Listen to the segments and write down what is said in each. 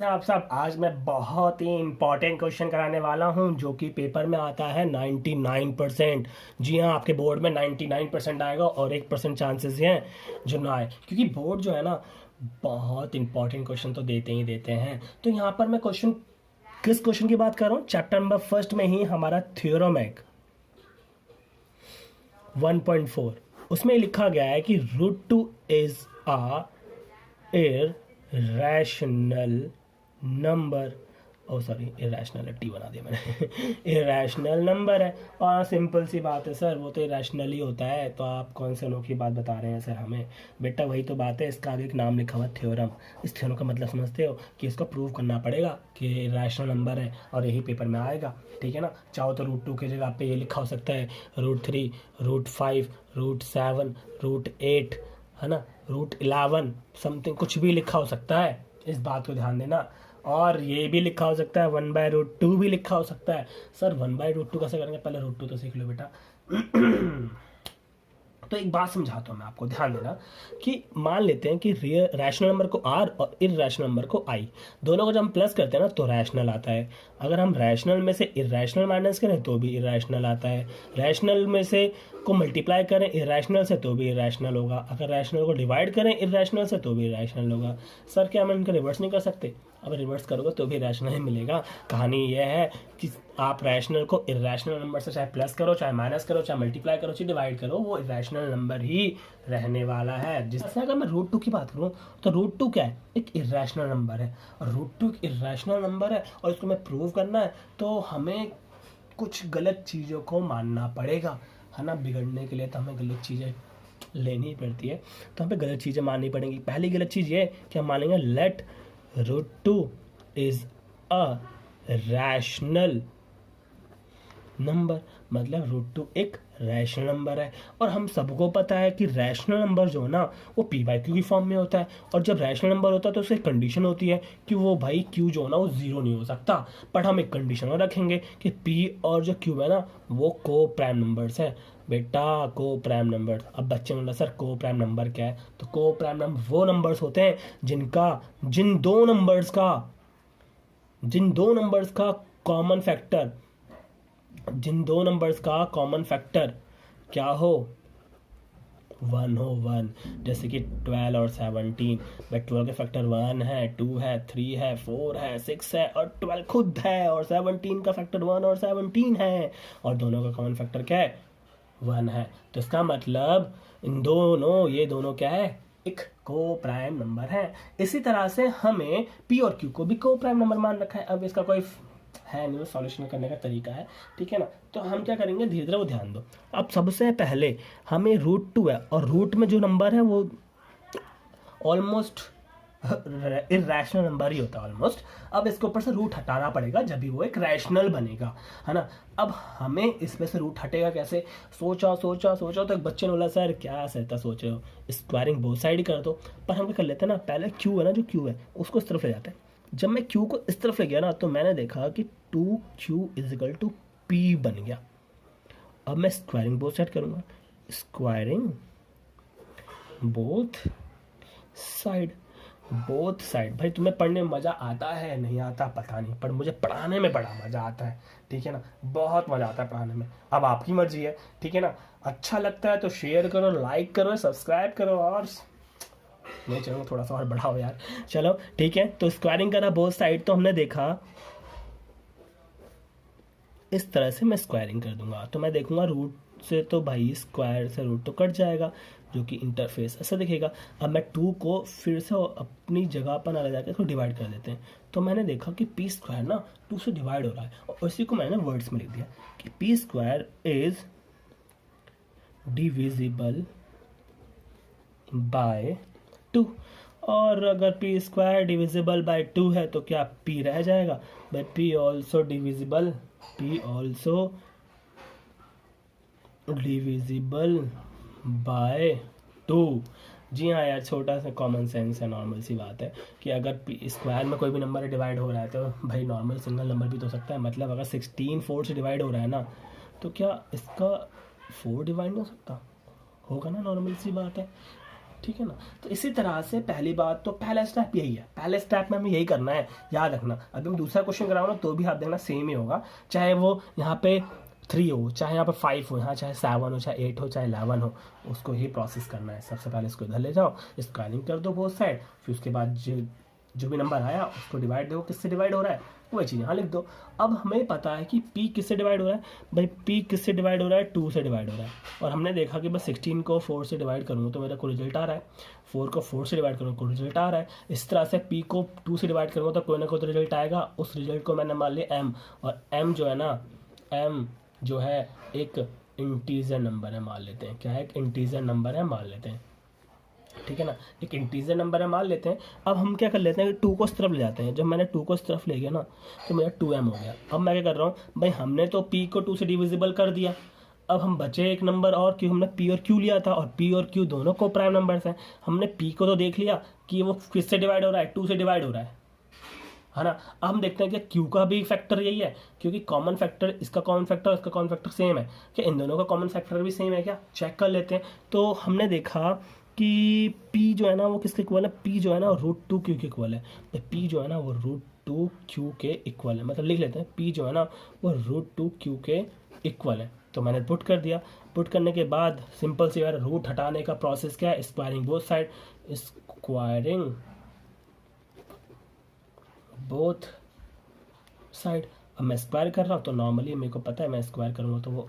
आप सब आज मैं बहुत ही इम्पॉर्टेंट क्वेश्चन कराने वाला हूं जो कि पेपर में आता है 99%। जी हाँ, आपके बोर्ड में 99% आएगा और 1% चांसेस हैं जो ना आए, क्योंकि बोर्ड जो है ना बहुत इंपॉर्टेंट क्वेश्चन तो देते ही देते हैं। तो यहाँ पर मैं किस क्वेश्चन की बात कर रहा हूँ, चैप्टर नंबर फर्स्ट में ही हमारा थ्योरम है 1.4। उसमें लिखा गया है कि √2 is a irrational number. Oh sorry, irrationality बना दिया मैंने इरेशनल नंबर है। और सिंपल सी बात है सर, वो तो इरेशनल ही होता है, तो आप कौन से अनोखी बात बता रहे हैं सर हमें। बेटा वही तो बात है, इसका आगे एक नाम लिखा हुआ थ्योरम। इस थ्योरम का मतलब समझते हो कि इसको प्रूव करना पड़ेगा कि इरेशनल नंबर है, और यही पेपर में आएगा। ठीक है ना, चाहो तो √2 की जगह पे ये लिखा हो सकता है √3, √5, √7, √8, है ना, √11 समथिंग, कुछ भी लिखा हो सकता है। इस बात को ध्यान देना। और ये भी लिखा हो सकता है 1/√2 भी लिखा हो सकता है। सर 1/√2 कैसे करेंगे, पहले √2 तो सीख लो बेटा तो एक बात समझाता हूँ मैं आपको, ध्यान देना कि मान लेते हैं कि रैशनल नंबर को r और इरेशनल नंबर को i, दोनों को जब हम प्लस करते हैं ना तो रैशनल आता है। अगर हम रैशनल में से इरेशनल माइनस करें तो भी इरेशनल आता है। रैशनल में से को मल्टीप्लाई करें इरेशनल से तो भी इरेशनल होगा। अगर रैशनल को डिवाइड करें इरेशनल से तो भी इरेशनल होगा। सर क्या हम इनका रिवर्स नहीं कर सकते? अब रिवर्स करोगे तो भी रैशनल ही मिलेगा। कहानी यह है कि आप रैशनल को इरेशनल नंबर से चाहे प्लस करो, चाहे माइनस करो, चाहे मल्टीप्लाई करो, चाहे डिवाइड करो, वो इरेशनल नंबर ही रहने वाला है। जिससे अगर मैं √2 की बात करूँ तो √2 क्या है, एक इरेशनल नंबर है। और √2 एक इरेशनल नंबर है और इसको मैं प्रूव करना है तो हमें कुछ गलत चीज़ों को मानना पड़ेगा, है ना। बिगड़ने के लिए तो हमें गलत चीज़ें लेनी पड़ती है, तो हमें गलत चीज़ें माननी पड़ेंगी। पहली गलत चीज़ ये कि हम मानेंगे let √2 is a rational number, मतलब √2 एक रैशनल नंबर है। और हम सबको पता है कि रैशनल नंबर जो है ना वो p/q की फॉर्म में होता है। और जब रैशनल नंबर होता है तो उससे कंडीशन होती है कि वो भाई q जो है ना वो जीरो नहीं हो सकता। पर हम एक कंडीशन और रखेंगे कि p और जो q है ना वो को प्राइम नंबर्स है। बेटा को प्राइम नंबर, अब बच्चे बोला सर को प्राइम नंबर क्या है, तो को प्राइम नंबर वो नंबर्स होते हैं जिन दो नंबर्स का कॉमन फैक्टर क्या हो, 1 हो। 1 जैसे कि 12 और 17, भाई 12 के फैक्टर 1 है, 2 है, 3 है, 4 है, 6 है और 12 खुद है। और 17 का फैक्टर 1 और 17 है, और दोनों का कॉमन फैक्टर क्या है, 1 है। तो इसका मतलब ये दोनों क्या है, एक को प्राइम नंबर है। इसी तरह से हमें p और q को भी को प्राइम नंबर मान रखा है। अब इसका कोई है नहीं, सॉल्यूशन करने का तरीका है, ठीक है ना। तो हम क्या करेंगे, धीरे धीरे वो ध्यान दो। अब सबसे पहले हमें √2 है और रूट में जो नंबर है वो ऑलमोस्ट इरेशनल नंबर ही होता है ऑलमोस्ट। अब इसके ऊपर से रूट हटाना पड़ेगा जब भी वो एक रैशनल बनेगा, है ना। अब हमें इसमें से रूट हटेगा कैसे, सोचा तो एक बच्चे ने बोला सर क्या सहता सोच रहे हो, स्क्वायरिंग बोथ साइड ही कर दो। पर हम क्या कर लेते हैं ना, पहले क्यू है ना, जो क्यू है उसको इस तरफ ले जाते हैं। जब मैं क्यू को इस तरफ ले गया ना तो मैंने देखा कि 2q = p बन गया। अब मैं स्क्वायरिंग बोथ साइड करूँगा, स्क्वायरिंग बोथ साइड। भाई तुम्हें पढ़ने में मज़ा आता है नहीं आता पता नहीं, पर मुझे पढ़ाने में बड़ा मज़ा आता है, ठीक है ना। बहुत मज़ा आता है पढ़ाने में। अब आपकी मर्जी है, ठीक है ना। अच्छा लगता है तो शेयर करो, लाइक करो, सब्सक्राइब करो, और नहीं चलो थोड़ा सा और बढ़ाओ यार। चलो ठीक है, तो स्क्वायरिंग करा बोथ साइड, तो हमने देखा इस तरह से मैं स्क्वायरिंग कर दूंगा तो मैं देखूंगा रूट से तो भाई स्क्वायर से रूट तो कट जाएगा, जो कि इंटरफेस ऐसा दिखेगा। अब मैं 2 को फिर से अपनी जगह पर ना ले जाकर इसको डिवाइड कर देते हैं, तो मैंने देखा कि p² ना 2 से डिवाइड हो रहा है। और उसी को मैंने वर्ड्स में लिख दिया कि p² इज डिविजिबल बाय 2। और अगर p² डिविजिबल बाय 2 है तो क्या p रह जाएगा, भाई p ऑल्सो डिविजिबल बाय 2। जी हाँ यार, छोटा सा कॉमन सेंस है, नॉर्मल सी बात है कि अगर स्क्वायर में कोई भी नंबर डिवाइड हो रहा है तो भाई नॉर्मल सिंगल नंबर भी तो हो सकता है। मतलब अगर 16 4 से डिवाइड हो रहा है ना, तो क्या इसका 4 डिवाइड नहीं हो सकता, होगा ना, नॉर्मल सी बात है। ठीक है ना। तो इसी तरह से पहली बात तो पहला स्टेप यही है, पहले स्टेप में हमें यही करना है, याद रखना। अभी हम दूसरा क्वेश्चन कराऊंगा तो भी आप देखना सेम ही होगा, चाहे वो यहाँ पे 3 हो, चाहे यहाँ पे 5 हो, यहाँ चाहे 7 हो, चाहे 8 हो, चाहे 11 हो, उसको ही प्रोसेस करना है। सबसे पहले इसको इधर ले जाओ, स्क्वायरिंग कर दो बोथ साइड, फिर उसके बाद जो भी नंबर आया उसको डिवाइड देखो किससे डिवाइड हो रहा है, वही चीज़ यहाँ लिख दो। अब हमें पता है कि p किससे डिवाइड हो रहा है, भाई p किससे डिवाइड हो रहा है, 2 से डिवाइड हो रहा है। और हमने देखा कि बस 16 को 4 से डिवाइड करूँगा तो मेरा को रिजल्ट आ रहा है, 4 को 4 से डिवाइड करूँगा को रिजल्ट आ रहा है। इस तरह से p को 2 से डिवाइड करूँगा तो कोई ना कोई तो रिजल्ट आएगा। उस रिजल्ट को मैंने मान लिया m, और m जो है ना, m जो है एक इंटीजर नंबर है, मान लेते हैं। क्या है, एक इंटीजर नंबर है, मान लेते हैं, ठीक है ना, एक इंटीजर नंबर है मान लेते हैं। अब हम क्या कर लेते हैं कि 2 को इस तरफ ले जाते हैं। जब मैंने 2 को इस तरफ ले गया ना तो मेरा 2m हो गया। अब मैं क्या कर रहा हूँ, भाई हमने तो p को 2 से डिविजिबल कर दिया, अब हम बचे एक नंबर और q, हमने p और q लिया था और p और q दोनों को प्राइम नंबर्स हैं। हमने p को तो देख लिया कि वो किससे डिवाइड हो रहा है, 2 से डिवाइड हो रहा है ना। अब हम देखते हैं कि q का भी फैक्टर यही है, क्योंकि कॉमन फैक्टर, इसका कॉमन फैक्टर इसका कॉमन फैक्टर सेम है, क्या इन दोनों का कॉमन फैक्टर भी सेम है क्या, चेक कर लेते हैं। तो हमने देखा कि p जो है ना वो किसके इक्वल है, p जो है ना √2q के इक्वल है। तो p जो है ना वो √2q के इक्वल है, मतलब लिख लेते हैं p जो है ना वो √2q के इक्वल है। तो मैंने पुट कर दिया, पुट करने के बाद सिंपल सी यार रूट हटाने का प्रोसेस क्या है, squaring both side, squaring both side. अब मैं स्क्वायर कर रहा हूँ तो नॉर्मली मेरे को पता है मैं स्क्वायर करूँगा तो वो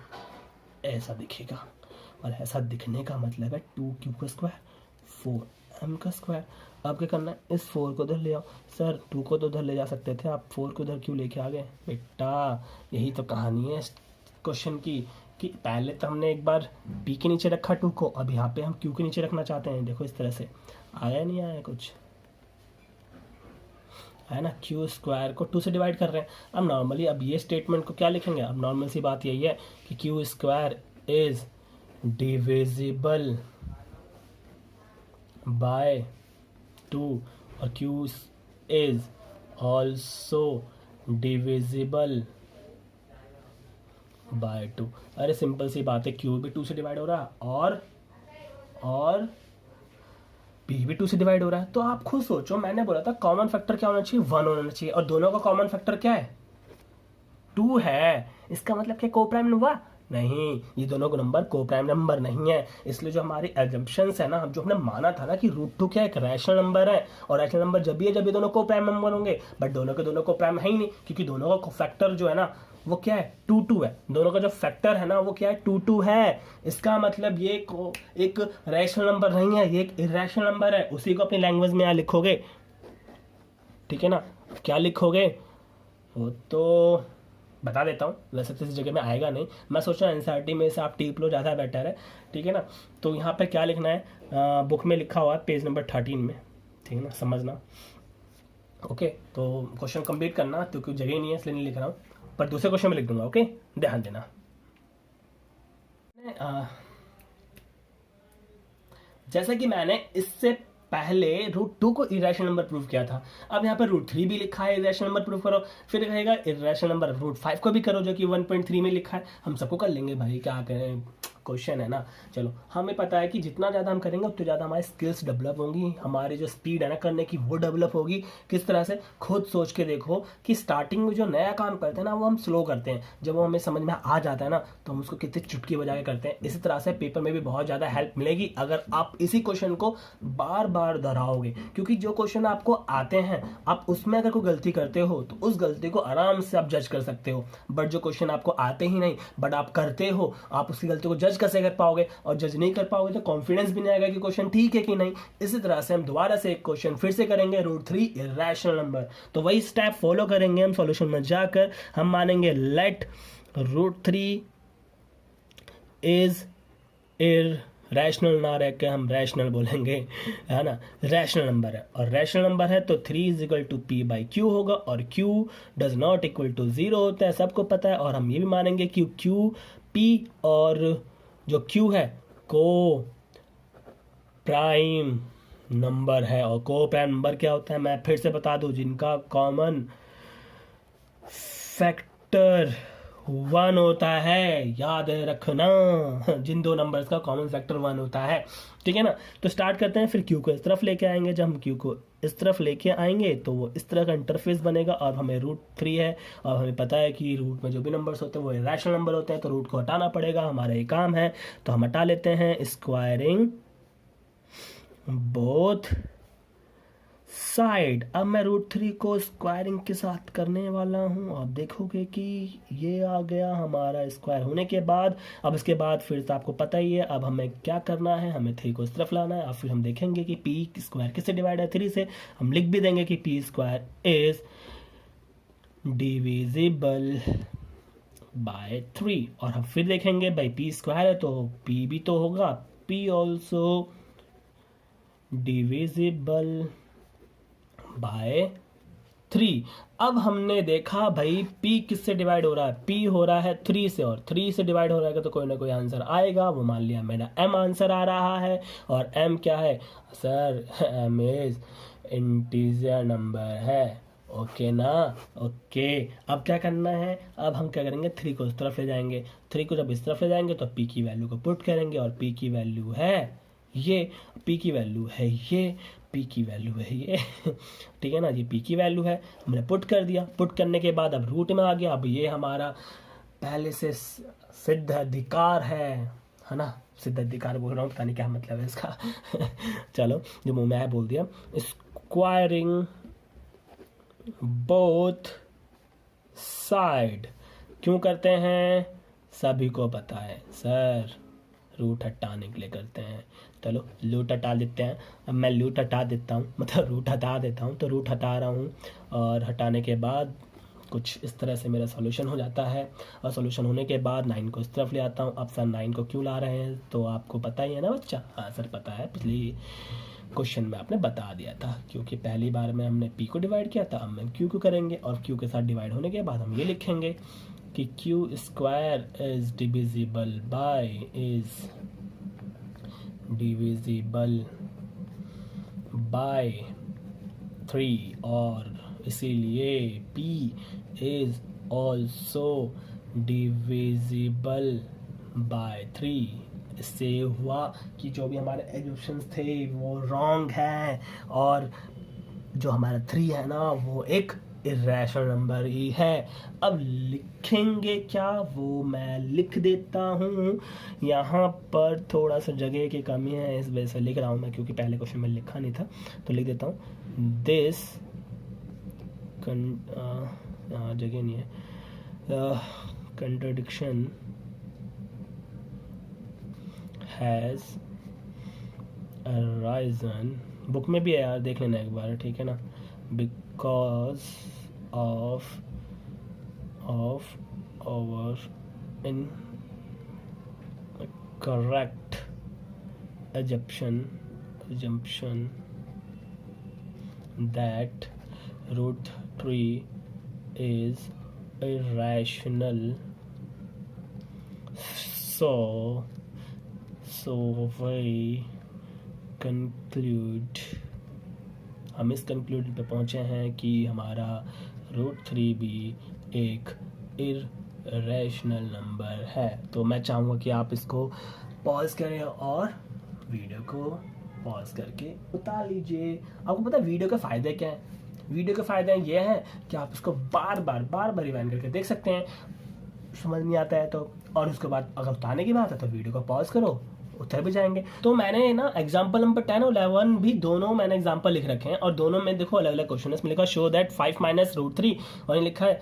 ऐसा दिखेगा, और ऐसा दिखने का मतलब है 2q का स्क्वायर 4m का स्क्वायर। अब क्या करना है, इस 4 को उधर ले आओ। सर 2 को तो उधर ले जा सकते थे, आप 4 को उधर क्यों लेके आ गए बेटा। यही तो कहानी है क्वेश्चन की, कि पहले तो हमने एक बार p के नीचे रखा 2 को, अब यहाँ पे हम q के नीचे रखना चाहते हैं। देखो इस तरह से आया नहीं आया कुछ, है ना, q स्क्वायर को 2 से डिवाइड कर रहे हैं। अब नॉर्मली अब ये स्टेटमेंट को क्या लिखेंगे, अब नॉर्मल सी बात यही है कि q square is divisible by 2 और q is also divisible by 2। अरे सिंपल सी बात है, q भी 2 से डिवाइड हो रहा है और p भी 2 से डिवाइड हो रहा है। तो आप खुद सोचो, मैंने बोला था कॉमन फैक्टर क्या होना चाहिए, 1 होना चाहिए, और दोनों का कॉमन फैक्टर क्या है, 2 है। इसका मतलब क्या को प्राइम हुआ, नहीं, ये दोनों को नंबर को प्राइम नंबर नहीं है। इसलिए जो हमारी एजम्पशंस है ना, जो हमने माना था ना कि √2 क्या एक रैशनल नंबर है, और रैशनल नंबर जब भी है जब ये दोनों को प्राइम नंबर होंगे, बट दोनों के दोनों को प्राइम है ही नहीं, क्योंकि दोनों का फैक्टर जो है ना वो क्या है 2 है। दोनों का जो फैक्टर है ना वो क्या है 2 है। इसका मतलब ये एक रैशनल नंबर नहीं है, ये एक इरेशनल नंबर है। उसी को अपनी लैंग्वेज में यहाँ लिखोगे, ठीक है ना। क्या लिखोगे वो तो बता देता हूँ, वैसे तो इस जगह में आएगा नहीं, मैं सोच रहा हूँ एनसीईआरटी में से आप टीप लो, ज़्यादा बेटर है, ठीक है ना। तो यहाँ पे क्या लिखना है, बुक में लिखा हुआ है पेज नंबर 13 में, ठीक है ना, समझना। ओके, तो क्वेश्चन कंप्लीट करना, तो कोई जगह नहीं है इसलिए नहीं लिख रहा हूँ, पर दूसरे क्वेश्चन में लिख दूंगा। ओके, ध्यान देना। जैसा कि मैंने इससे पहले √2 को इरेशनल नंबर प्रूव किया था, अब यहाँ पर √3 भी लिखा है इरेशनल नंबर प्रूव करो, फिर कहेगा इरेशनल नंबर √5 को भी करो जो कि 1.3 में लिखा है। हम सबको कर लेंगे भाई, क्या करें, क्वेश्चन है ना। चलो, हमें पता है कि जितना ज़्यादा हम करेंगे उतनी ज़्यादा हमारी स्किल्स डेवलप होंगी, हमारी जो स्पीड है ना करने की वो डेवलप होगी। किस तरह से, खुद सोच के देखो कि स्टार्टिंग में जो नया काम करते हैं ना वो हम स्लो करते हैं, जब वो हमें समझ में आ जाता है ना तो हम उसको कितने चुटकी बजा के करते हैं। इसी तरह से पेपर में भी बहुत ज़्यादा हेल्प मिलेगी अगर आप इसी क्वेश्चन को बार बार दोहराओगे, क्योंकि जो क्वेश्चन आपको आते हैं आप उसमें अगर कोई गलती करते हो तो उस गलती को आराम से आप जज कर सकते हो, बट जो क्वेश्चन आपको आते ही नहीं बट आप करते हो, आप उसकी गलती को जज कैसे कर पाओगे, और जज नहीं कर पाओगे तो कॉन्फिडेंस भी नहीं आएगा कि क्वेश्चन ठीक है कि नहीं। इसी तरह से हम दोबारा से एक क्वेश्चन फिर से करेंगे, √3 इरेशनल नंबर, तो वही स्टेप फॉलो करेंगे हम। सॉल्यूशन में जाकर हम मानेंगे लेट √3 इज रैशनल, ना रह के हम रैशनल बोलेंगे, है ना, रैशनल नंबर है, और रैशनल नंबर है तो 3 = p/q होगा, और q does not equal to 0 होता है, सबको पता है। और हम ये भी मानेंगे कि q p और जो q है को प्राइम नंबर है, और को प्राइम नंबर क्या होता है मैं फिर से बता दूं, जिनका कॉमन फैक्टर वन होता है, याद रखना। जिन दो नंबर्स का कॉमन फैक्टर वन होता है, ठीक है ना। तो स्टार्ट करते हैं, फिर क्यू को इस तरफ लेके आएंगे। जब हम क्यू को इस तरफ लेके आएंगे तो वो इस तरह का इंटरफेस बनेगा। और हमें रूट 3 है, और हमें पता है कि रूट में जो भी नंबर्स होते हैं वो इरेशनल नंबर होते हैं, तो रूट को हटाना पड़ेगा, हमारा ये काम है। तो हम हटा लेते हैं। Squaring both side. अब मैं रूट 3 को स्क्वायरिंग के साथ करने वाला हूँ। आप देखोगे कि ये आ गया हमारा स्क्वायर होने के बाद। अब इसके बाद फिर से आपको पता ही है अब हमें क्या करना है, हमें 3 को इस तरफ लाना है। और फिर हम देखेंगे कि पी स्क्वायर किससे डिवाइड है, 3 से। हम लिख भी देंगे कि P square is divisible by 3। और हम फिर देखेंगे भाई पी स्क्वायर है तो पी भी तो होगा, पी ऑल्सो डिविजिबल बाय 3। अब हमने देखा भाई P किससे डिवाइड हो रहा है, P हो रहा है 3 से, और 3 से डिवाइड हो रहा है तो कोई ना कोई आंसर आएगा। वो मान लिया मेरा M आंसर आ रहा है। और M क्या है sir, M is integer number है। ओके ना, ओके। अब क्या करना है, अब हम क्या करेंगे, 3 को इस तरफ ले जाएंगे। 3 को जब इस तरफ ले जाएंगे तो P की वैल्यू को पुट करेंगे, और P की वैल्यू है ये, P की वैल्यू है ये, P की वैल्यू है ये। ठीक है ना, ये P की वैल्यू है, हमने पुट कर दिया। पुट करने के बाद अब रूट में आ गया। अब ये हमारा पहले से सिद्ध अधिकार है ना। सिद्ध अधिकार बोल रहा हूँ, पता नहीं क्या मतलब है इसका। चलो, जो मुंह में आया बोल दिया। स्क्वायरिंग बोथ साइड क्यों करते हैं, सभी को पता है सर, रूट हटाने के लिए करते हैं। चलो रूट हटा देते हैं। अब मैं रूट हटा देता हूँ, मतलब रूट हटा देता हूँ, तो रूट हटा रहा हूँ। और हटाने के बाद कुछ इस तरह से मेरा सॉल्यूशन हो जाता है। और सॉल्यूशन होने के बाद 9 को इस तरफ ले आता हूँ। अब सर 9 को क्यों ला रहे हैं, तो आपको पता ही है ना बच्चा। हाँ सर पता है, पिछली क्वेश्चन में आपने बता दिया था। क्योंकि पहली बार में हमने P को डिवाइड किया था, अब हम Q को करेंगे। और Q के साथ डिवाइड होने के बाद हम ये लिखेंगे कि Q square is divisible by divisible by 3, और इसीलिए P is also divisible by 3। इससे हुआ कि जो भी हमारे एजुप्शंस थे वो रॉन्ग हैं, और जो हमारा 3 है ना वो एक इरेशनल नंबर ही है। अब लिखेंगे क्या, वो मैं लिख देता हूँ। यहाँ पर थोड़ा सा जगह की कमी है, इस वजह से लिख रहा हूँ मैं, क्योंकि पहले क्वेश्चन में लिखा नहीं था, तो लिख देता हूँ। दिस जगह नहीं है, कंट्रडिक्शन हैज अराइजन, बुक में भी है यार, देख लेना एक बार, ठीक है ना। Because of our incorrect assumption that root 3 is irrational, so we conclude, हम इस कंक्लूजन पे पहुंचे हैं कि हमारा रूट 3 भी एक इरेशनल नंबर है। तो मैं चाहूँगा कि आप इसको पॉज करें और वीडियो को पॉज करके उतार लीजिए। आपको पता है वीडियो के फ़ायदे क्या हैं? वीडियो के फ़ायदे ये हैं कि आप इसको बार बार रिवाइंड करके देख सकते हैं, समझ नहीं आता है तो। और उसके बाद अगर उतारने की बात है तो वीडियो को पॉज करो, उतर भी जाएंगे। तो मैंने ना एग्जांपल नंबर 10 और 11 भी दोनों मैंने एग्जांपल लिख रखे हैं, और दोनों में देखो अलग अलग क्वेश्चन है। इसमें लिखा शो दैट 5 माइनस रूट 3, और ये लिखा है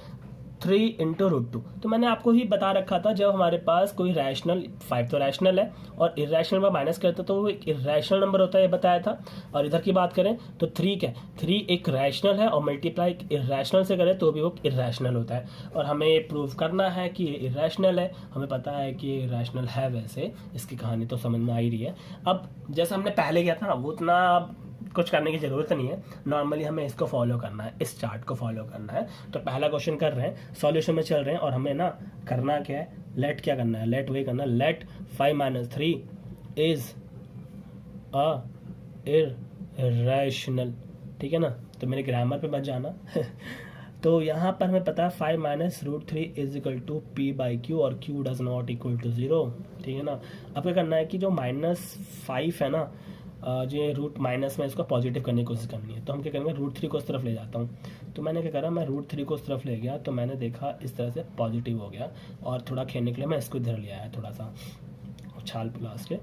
3 इंटू रूट 2। तो मैंने आपको ही बता रखा था, जब हमारे पास कोई रैशनल, 5 तो रैशनल है और इरेशनल में माइनस करते तो वो एक इरेशनल नंबर होता है, ये बताया था। और इधर की बात करें तो 3 क्या, 3 एक रैशनल है, और मल्टीप्लाई इरेशनल से करें तो भी वो इरेशनल होता है। और हमें प्रूव करना है कि ये इरेशनल है। हमें पता है कि ये इरेशनल है, वैसे इसकी कहानी तो समझ में आ ही रही है। अब जैसा हमने पहले किया था ना, वो उतना कुछ करने की ज़रूरत नहीं है। नॉर्मली हमें इसको फॉलो करना है, इस चार्ट को फॉलो करना है। तो पहला क्वेश्चन कर रहे हैं, सॉल्यूशन में चल रहे हैं, और हमें ना करना क्या है, लेट क्या करना है, लेट वही करना है, let 5 minus 3 is a irrational, ठीक है ना। तो मेरे ग्रामर पे मत जाना। तो यहाँ पर हमें पता है 5 minus root three is equal to P by Q और Q does not equal to 0, ठीक है ना। अब क्या करना है कि जो -5 है ना, जो ये रूट माइनस में इसको पॉजिटिव करने की कोशिश करनी है। तो हम क्या करेंगे, रूट थ्री को उस तरफ ले जाता हूँ। तो मैंने क्या करा, मैं रूट थ्री को उस तरफ ले गया, तो मैंने देखा इस तरह से पॉजिटिव हो गया, और थोड़ा खेलने के लिए मैं इसको इधर ले आया, थोड़ा सा उछाल प्लास के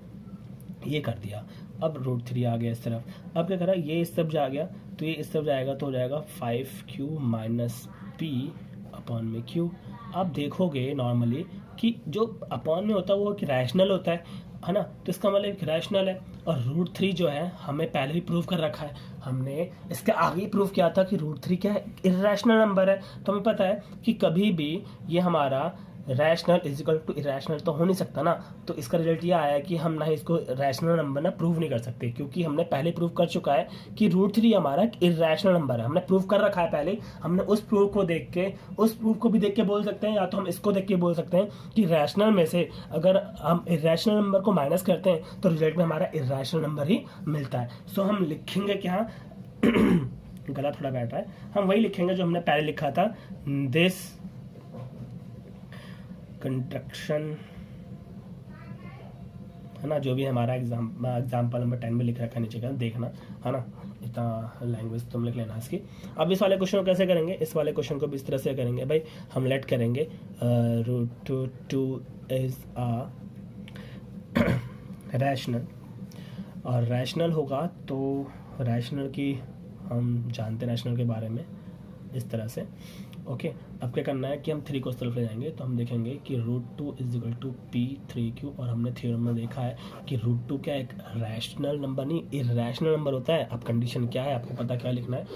ये कर दिया। अब रूट थ्री आ गया इस तरफ। अब क्या करा, ये इस तरफ जा गया, तो ये इस तरफ जाएगा तो हो जाएगा 5q माइनस पी अपॉन में q। आप देखोगे नॉर्मली कि जो अपॉन में होता है वो एक रैशनल होता है ना, तो इसका मतलब एक रैशनल है। और रूट थ्री जो है हमें पहले ही प्रूव कर रखा है, हमने इसके आगे ही प्रूव किया था कि रूट थ्री क्या है, इर्रेशनल नंबर है। तो हमें पता है कि कभी भी ये हमारा rational is equal to irrational तो हो नहीं सकता ना। तो इसका रिजल्ट ये आया है कि हम ना इसको रैशनल नंबर ना प्रूव नहीं कर सकते, क्योंकि हमने पहले प्रूव कर चुका है कि रूट थ्री हमारा एक इरेशनल नंबर है, हमने प्रूव कर रखा है पहले। हमने उस प्रूफ को देख के, उस प्रूफ को भी देख के बोल सकते हैं, या तो हम इसको देख के बोल सकते हैं कि रैशनल में से अगर हम इरेशनल नंबर को माइनस करते हैं तो रिजल्ट में हमारा इरेशनल नंबर ही मिलता है। सो हम लिखेंगे क्या गला थोड़ा बैठ रहा है, हम वही लिखेंगे जो हमने पहले लिखा था, दिस कंस्ट्रक्शन, है ना, जो भी हमारा एग्जाम्पल नंबर 10 में लिख रखा है नीचे का, देखना, है ना, इतना लैंग्वेज तुम लिख लेना इसकी। अब इस वाले क्वेश्चन को कैसे करेंगे, इस वाले क्वेश्चन को भी इस तरह से करेंगे भाई, हम लेट करेंगे root two is a rational, और रैशनल होगा तो रैशनल की हम जानते हैं रैशनल के बारे में इस तरह से। ओके, अब क्या करना है कि हम थ्री को उस तरफ ले जाएंगे, तो हम देखेंगे कि root two is equal to p three q, और हमने थ्योरम में देखा है कि रूट टू क्या एक रैशनल नंबर नहीं इरेशनल नंबर होता है। अब कंडीशन क्या है आपको पता क्या लिखना है,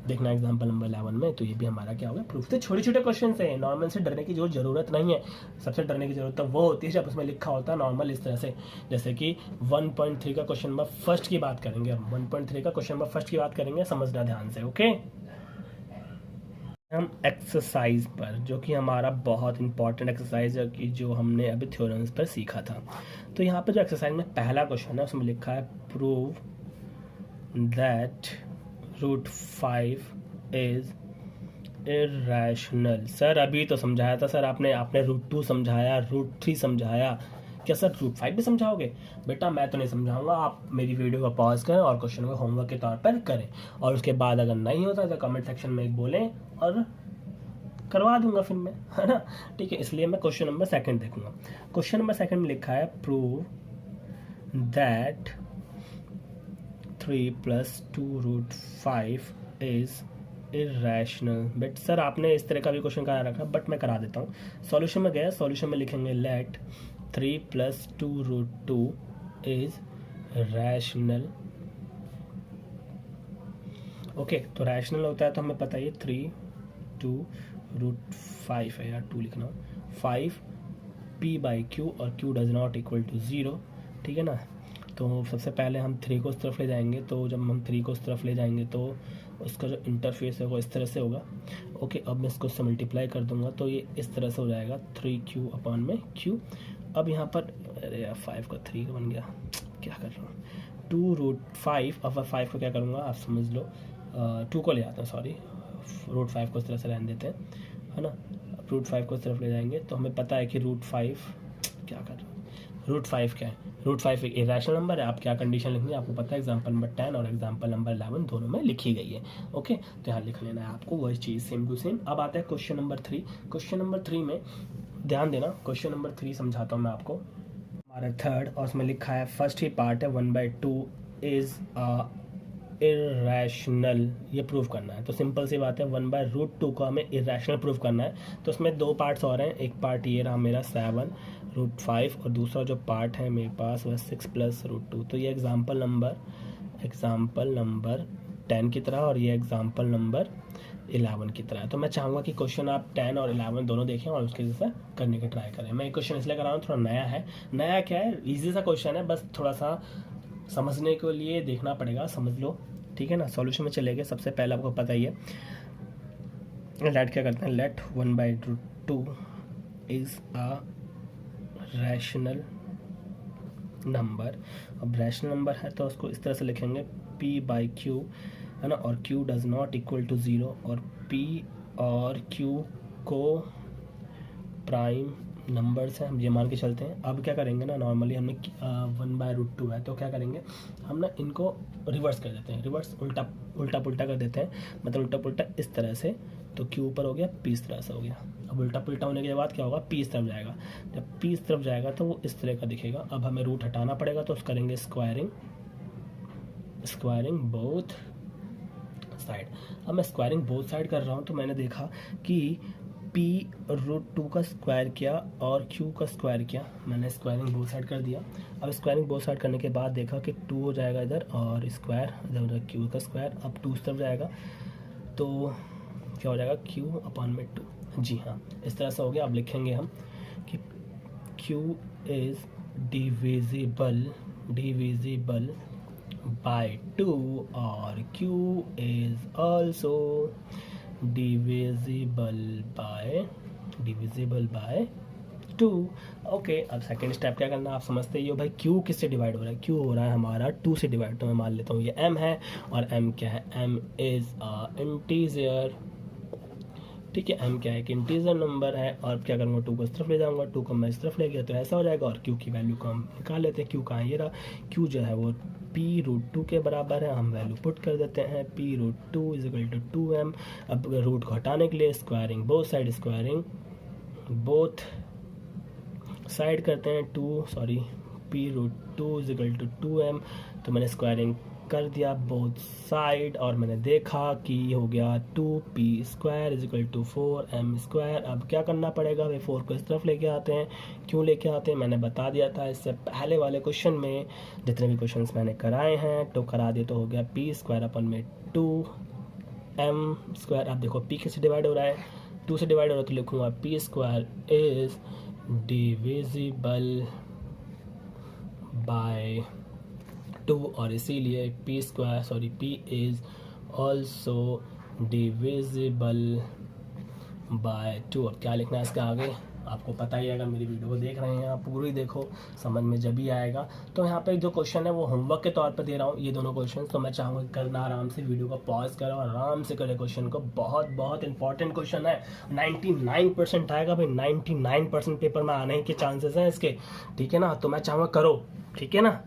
देखना एग्जाम्पल नंबर 11 में, तो ये भी हमारा क्या होगा प्रूफ। तो छोटे छोटे क्वेश्चन है, नॉर्मल से डरने की जो जरूरत नहीं है। सबसे डरने की जरूरत तो वो होती है जब उसमें लिखा होता है नॉर्मल इस तरह से, जैसे कि 1.3 का क्वेश्चन नंबर फर्स्ट की बात करेंगे, 1.3 का क्वेश्चन नंबर फर्स्ट की बात करेंगे, समझना ध्यान से। ओके, हम एक्सरसाइज पर, जो कि हमारा बहुत इंपॉर्टेंट एक्सरसाइज है कि जो हमने अभी थ्योरम्स पर सीखा था। तो यहाँ पे जो एक्सरसाइज में पहला क्वेश्चन है उसमें लिखा है prove that root 5 is irrational. Sir अभी तो समझाया था सर आपने रूट 2 समझाया, रूट 3 समझाया, क्या सर रूट 5 भी समझाओगे? बेटा मैं तो नहीं समझाऊंगा, आप मेरी वीडियो को पॉज करें और क्वेश्चन को होमवर्क के तौर पर करें, और उसके बाद अगर नहीं होता तो कमेंट सेक्शन में बोलें और करवा दूंगा फिर मैं, है ना। ठीक है, इसलिए मैं क्वेश्चन नंबर सेकंड देखूंगा। क्वेश्चन नंबर सेकंड में लिखा है prove that 3 + 2 root 5 is irrational. But sir आपने इस तरह का भी क्वेश्चन करा रखा, बट मैं करा देता हूँ। सॉल्यूशन में गया, सॉल्यूशन में लिखेंगे let 3 + 2 root 2 is rational. Okay, तो रैशनल होता है तो हमें पता है 3 2 रूट 5 है, यार 2 लिखना, 5 p बाई क्यू, और q does not equal to 0, ठीक है ना। तो सबसे पहले हम 3 को उस तरफ ले जाएंगे, तो जब हम 3 को उस तरफ ले जाएंगे तो उसका जो इंटरफेस है वो इस तरह से होगा। ओके, अब मैं इसको मल्टीप्लाई कर दूंगा तो ये इस तरह से हो जाएगा 3q अपॉन में q। अब यहाँ पर अरे यार 5 का 3 बन गया, क्या कर रहा हूँ, 2 रूट 5। अब 5 को क्या करूँगा आप समझ लो, 2 को ले आता हूँ, सॉरी, रूट 5 को इस तरह से रहने देते हैं, है ना। रूट 5 को इस तरफ ले जाएंगे तो हमें पता है कि रूट 5 क्या कर रहा हूँ, रूट 5 क्या है, रूट 5 एक इरेशनल नंबर है। आप क्या कंडीशन लिखनी है आपको पता है, एग्जाम्पल नंबर 10 और एग्जाम्पल नंबर 11 दोनों में लिखी गई है। ओके, तो यहाँ लिख लेना है आपको वही चीज़ सेम टू सेम। अब आता है क्वेश्चन नंबर 3। क्वेश्चन नंबर 3 में ध्यान देना, क्वेश्चन नंबर 3 समझाता हूँ मैं आपको, हमारा थर्ड, और उसमें लिखा है फर्स्ट ही पार्ट है 1/2 इज इरेशनल, ये प्रूव करना है। तो सिंपल सी बात है, 1/√2 को हमें इरेशनल प्रूव करना है। तो उसमें 2 पार्ट्स और हैं, एक पार्ट ये रहा मेरा 7 रूट 5, और दूसरा जो पार्ट है मेरे पास वह 6 + √2। तो ये एग्जाम्पल नंबर 10 की तरह, और ये एग्जाम्पल नंबर 11 की तरह है। तो मैं चाहूँगा कि क्वेश्चन आप 10 और 11 दोनों देखें और उसके जैसा करने का ट्राई करें। मैं क्वेश्चन इसलिए कर रहा हूँ, थोड़ा नया है। नया क्या है, ईजी सा क्वेश्चन है, बस थोड़ा सा समझने के लिए देखना पड़ेगा, समझ लो, ठीक है ना। सॉल्यूशन में चले गए, सबसे पहले आपको पता ही है लेट क्या करते हैं, let 1/√2 is a rational number. अब रैशनल नंबर है तो उसको इस तरह से लिखेंगे p/q, है ना, और q does not equal to 0, और p और क्यू को प्राइम नंबर से हम ये मान के चलते हैं। अब क्या करेंगे ना, नॉर्मली हमने 1/√2 है, तो क्या करेंगे हम ना इनको रिवर्स कर देते हैं, रिवर्स उल्टा उल्टा पुल्टा कर देते हैं, मतलब उल्टा पुल्टा इस तरह से, तो क्यू ऊपर हो गया, पी इस तरह से हो गया। अब उल्टा पुल्टा होने के बाद क्या होगा, पी इस तरफ जाएगा, जब पी इस तरफ जाएगा तो वो इस तरह का दिखेगा। अब हमें रूट हटाना पड़ेगा, तो करेंगे स्क्वायरिंग, स्क्वायरिंग बोथ साइड। अब मैं स्क्वायरिंग बोथ साइड कर रहा हूँ, तो मैंने देखा कि p√2 का स्क्वायर किया और q का स्क्वायर किया, मैंने स्क्वायरिंग बोथ साइड कर दिया। अब स्क्वायरिंग बोथ साइड करने के बाद देखा कि 2 हो जाएगा इधर, और स्क्वायर इधर q का स्क्वायर, अब 2 इस तरफ जाएगा तो क्या हो जाएगा, q/2। जी हाँ, इस तरह से हो गया। अब लिखेंगे हम कि q इज़ डिविजिबल बाय 2 और q is also divisible by 2। Okay, अब सेकेंड स्टेप क्या करना है आप समझते ही हो भाई। q किससे डिवाइड हो रहा है, q हो रहा है हमारा 2 से डिवाइड, तो मैं मान लेता हूँ ये m है, और m क्या है, m इज़ अ इंटीजर, ठीक है, m क्या है, एक इंटीजर नंबर है। और क्या करूँगा, 2 को इस तरफ ले जाऊँगा, 2 को मैं इस तरफ ले गया तो ऐसा हो जाएगा। और q की वैल्यू को हम निकाल लेते हैं, q कहाँ है, ये रहा, q जो है वो p√2 के बराबर है, हम वैल्यू पुट कर देते हैं, p√2 = 2m। अब रूट को हटाने के लिए squaring both side, squaring both side करते हैं, p√2 = 2m, तो मैंने स्क्वायरिंग कर दिया बोथ साइड, और मैंने देखा कि हो गया 2p² = 4m²। अब क्या करना पड़ेगा भाई, 4 को इस तरफ लेके आते हैं, क्यों लेके आते हैं मैंने बता दिया था इससे पहले वाले क्वेश्चन में, जितने भी क्वेश्चंस मैंने कराए हैं तो करा दिए, तो हो गया p²/2m²। अब देखो p किससे डिवाइड हो रहा है, 2 से डिवाइड हो रहा है, तो लिखूँगा p² इज़ डिविजिबल बाय 2, और इसीलिए p is also divisible by 2। अब क्या लिखना है इसके आगे आपको पता ही है, अगर मेरी वीडियो को देख रहे हैं आप पूरी देखो, समझ में जब ही आएगा। तो यहाँ पे जो क्वेश्चन है वो होमवर्क के तौर पे दे रहा हूँ, ये दोनों क्वेश्चन, तो मैं चाहूँगा करना आराम से, वीडियो को पॉज करो और आराम से करें क्वेश्चन को, बहुत बहुत इंपॉर्टेंट क्वेश्चन है, 99% आएगा भाई, 99% पेपर में आने के चांसेस हैं इसके, ठीक है ना, तो मैं चाहूँगा करो, ठीक है ना।